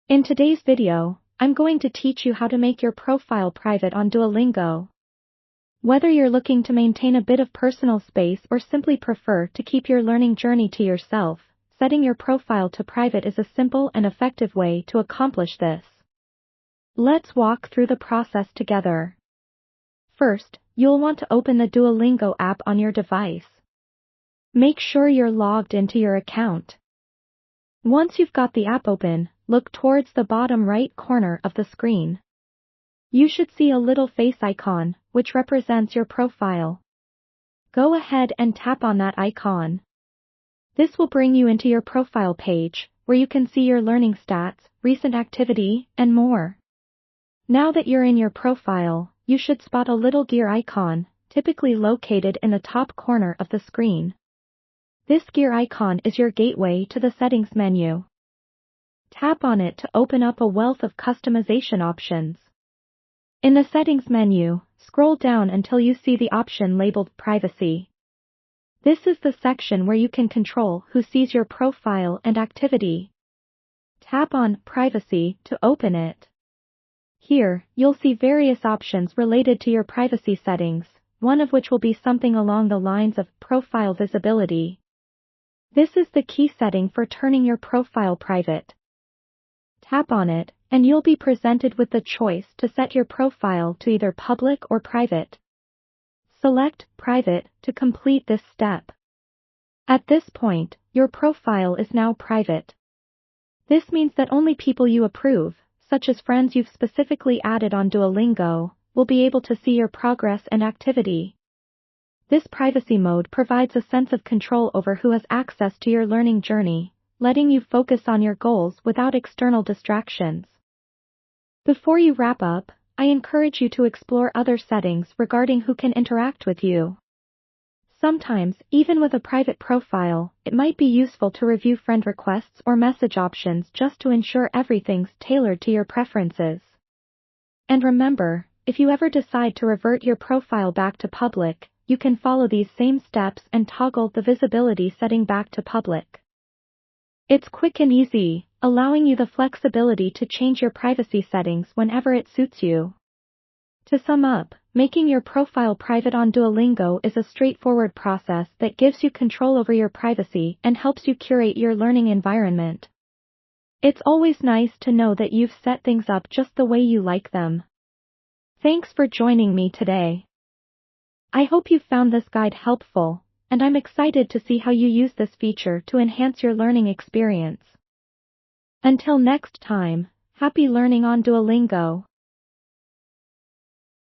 In today's video, I'm going to teach you how to make your profile private on Duolingo. Whether you're looking to maintain a bit of personal space or simply prefer to keep your learning journey to yourself, setting your profile to private is a simple and effective way to accomplish this. Let's walk through the process together. First, you'll want to open the Duolingo app on your device. Make sure you're logged into your account. Once you've got the app open, look towards the bottom right corner of the screen. You should see a little face icon, which represents your profile. Go ahead and tap on that icon. This will bring you into your profile page, where you can see your learning stats, recent activity, and more. Now that you're in your profile, you should spot a little gear icon, typically located in the top corner of the screen. This gear icon is your gateway to the settings menu. Tap on it to open up a wealth of customization options. In the settings menu, scroll down until you see the option labeled Privacy. This is the section where you can control who sees your profile and activity. Tap on Privacy to open it. Here, you'll see various options related to your privacy settings, one of which will be something along the lines of profile visibility. This is the key setting for turning your profile private. Tap on it, and you'll be presented with the choice to set your profile to either public or private. Select Private to complete this step. At this point, your profile is now private. This means that only people you approve, such as friends you've specifically added on Duolingo, will be able to see your progress and activity. This privacy mode provides a sense of control over who has access to your learning journey, letting you focus on your goals without external distractions. Before you wrap up, I encourage you to explore other settings regarding who can interact with you. Sometimes, even with a private profile, it might be useful to review friend requests or message options just to ensure everything's tailored to your preferences. And remember, if you ever decide to revert your profile back to public, you can follow these same steps and toggle the visibility setting back to public. It's quick and easy, allowing you the flexibility to change your privacy settings whenever it suits you. To sum up, making your profile private on Duolingo is a straightforward process that gives you control over your privacy and helps you curate your learning environment. It's always nice to know that you've set things up just the way you like them. Thanks for joining me today. I hope you found this guide helpful, and I'm excited to see how you use this feature to enhance your learning experience. Until next time, happy learning on Duolingo!